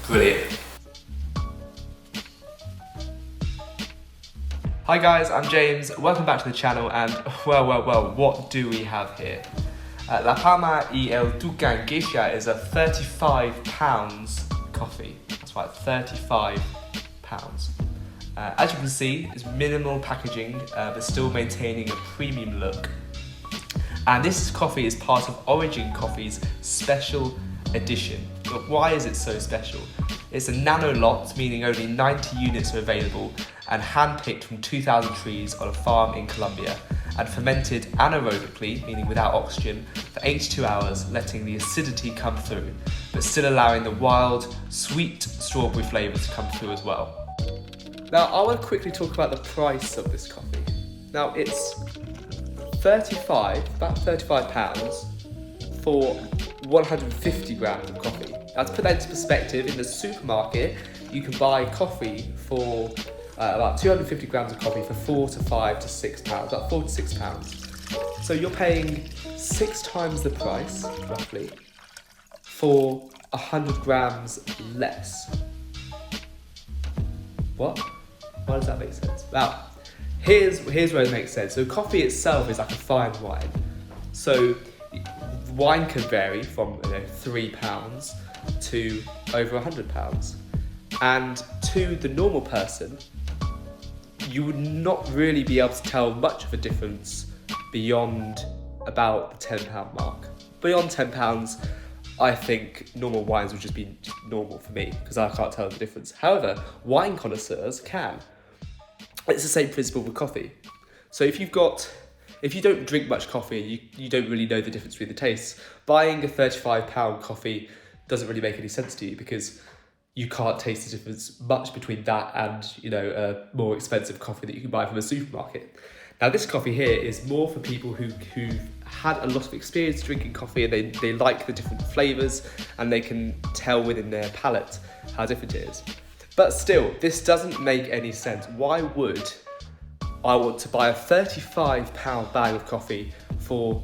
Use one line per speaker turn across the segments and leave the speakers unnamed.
Brilliant. Hi guys, I'm James. Welcome back to the channel, and well, what do we have here? La Palma y el Tucán Geisha is a £35 coffee. That's right, £35. As you can see, it's minimal packaging, but still maintaining a premium look. And this coffee is part of Origin Coffee's special edition. But why is it so special? It's a nano lot, meaning only 90 units are available, and hand-picked from 2,000 trees on a farm in Colombia, and fermented anaerobically, meaning without oxygen, for 82 hours, letting the acidity come through, but still allowing the wild, sweet strawberry flavour to come through as well. Now, I want to quickly talk about the price of this coffee. Now, it's about £35 for 150 grams of coffee. Now, to put that into perspective, in the supermarket, you can buy coffee for about 250 grams of coffee for £4 to £5 to £6, about £4 to £6. So you're paying 6 times the price, roughly, for 100 grams less. What? Why does that make sense? Now, here's where it makes sense. So coffee itself is like a fine wine. So wine can vary from £3 to over £100. And to the normal person, you would not really be able to tell much of a difference beyond about the £10 mark. Beyond £10, I think normal wines would just be normal for me, because I can't tell the difference. However, wine connoisseurs can. It's the same principle with coffee. So if you don't drink much coffee, you don't really know the difference between the tastes. Buying a £35 coffee doesn't really make any sense to you, because you can't taste the difference much between that and a more expensive coffee that you can buy from a supermarket. Now, this coffee here is more for people who've had a lot of experience drinking coffee, and they like the different flavours, and they can tell within their palate how different it is. But still, this doesn't make any sense. Why would I want to buy a £35 bag of coffee for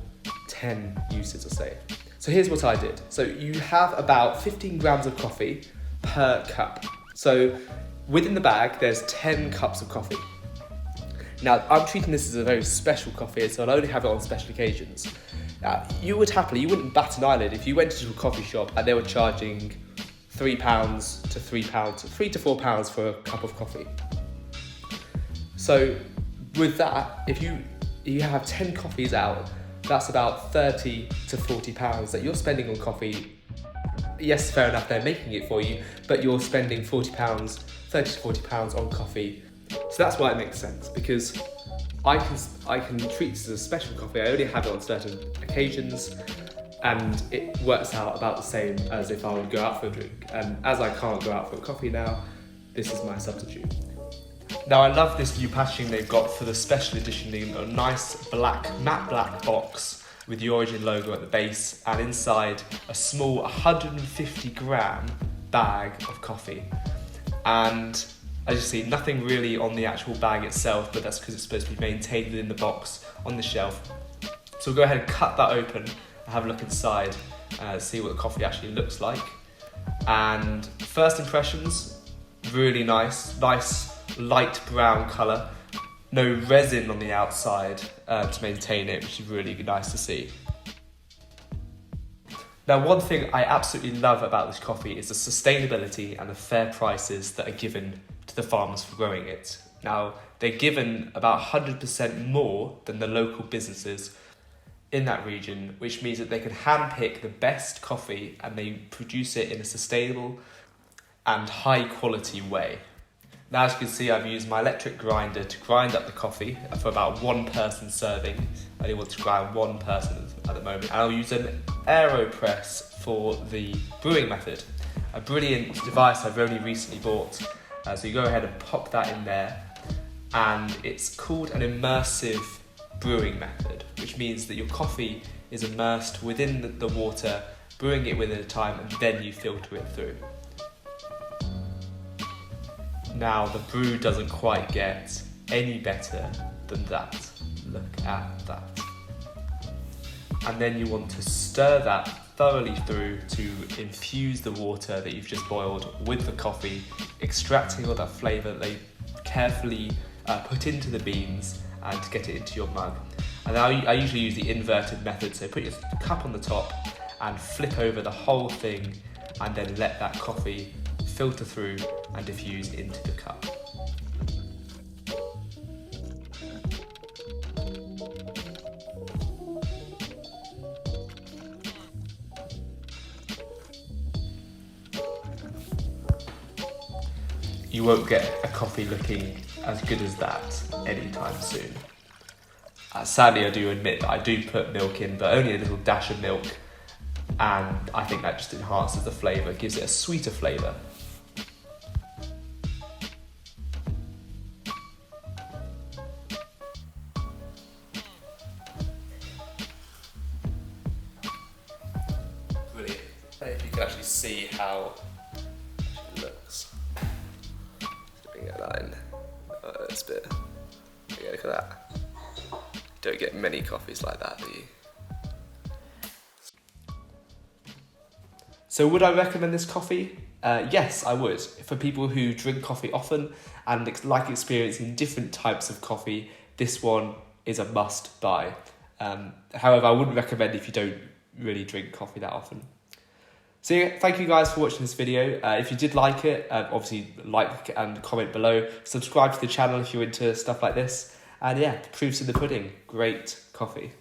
10 uses or so? So here's what I did. So you have about 15 grams of coffee per cup. So within the bag, there's 10 cups of coffee. Now, I'm treating this as a very special coffee, so I'll only have it on special occasions. Now, you wouldn't bat an eyelid if you went into a coffee shop and they were charging £3 to £3 to £4 for a cup of coffee. So with that, if you have 10 coffees out, that's about £30 to £40 that you're spending on coffee. Yes, fair enough, they're making it for you, but you're spending £30 to £40 on coffee. So that's why it makes sense, because I can treat this as a special coffee. I only have it on certain occasions, and it works out about the same as if I would go out for a drink. And as I can't go out for a coffee now, this is my substitute. Now, I love this new packaging they've got for the special edition, a nice matte black box with the Origin logo at the base, and inside a small 150 gram bag of coffee. And as you see, nothing really on the actual bag itself, but that's because it's supposed to be maintained within the box on the shelf. So we'll go ahead and cut that open and have a look inside, see what the coffee actually looks like. And first impressions, really nice light brown colour. No resin on the outside to maintain it, which is really nice to see. Now, one thing I absolutely love about this coffee is the sustainability and the fair prices that are given to the farmers for growing it. Now, they're given about 100% more than the local businesses in that region, which means that they can handpick the best coffee and they produce it in a sustainable and high quality way. Now, as you can see, I've used my electric grinder to grind up the coffee for about 1 person serving. I only want to grind 1 person at the moment. And I'll use an Aeropress for the brewing method. A brilliant device I've only recently bought. So you go ahead and pop that in there. And it's called an immersive brewing method, which means that your coffee is immersed within the water, brewing it within a time, and then you filter it through. Now, the brew doesn't quite get any better than that. Look at that. And then you want to stir that thoroughly through to infuse the water that you've just boiled with the coffee, extracting all that flavour that they carefully put into the beans and to get it into your mug. And I usually use the inverted method, so put your cup on the top and flip over the whole thing and then let that coffee filter through and diffuse into the cup. You won't get a coffee looking as good as that anytime soon. Sadly, I do admit that I do put milk in, but only a little dash of milk, and I think that just enhances the flavour, gives it a sweeter flavour. Brilliant. If you can actually see how it looks. Get that in. It's a bit. Yeah, look at that. You don't get many coffees like that, do you? So would I recommend this coffee? Yes, I would. For people who drink coffee often and like experiencing different types of coffee, this one is a must buy. However, I wouldn't recommend if you don't really drink coffee that often. So yeah, thank you guys for watching this video. If you did like it, obviously like and comment below. Subscribe to the channel if you're into stuff like this. And yeah, proofs in the pudding. Great coffee.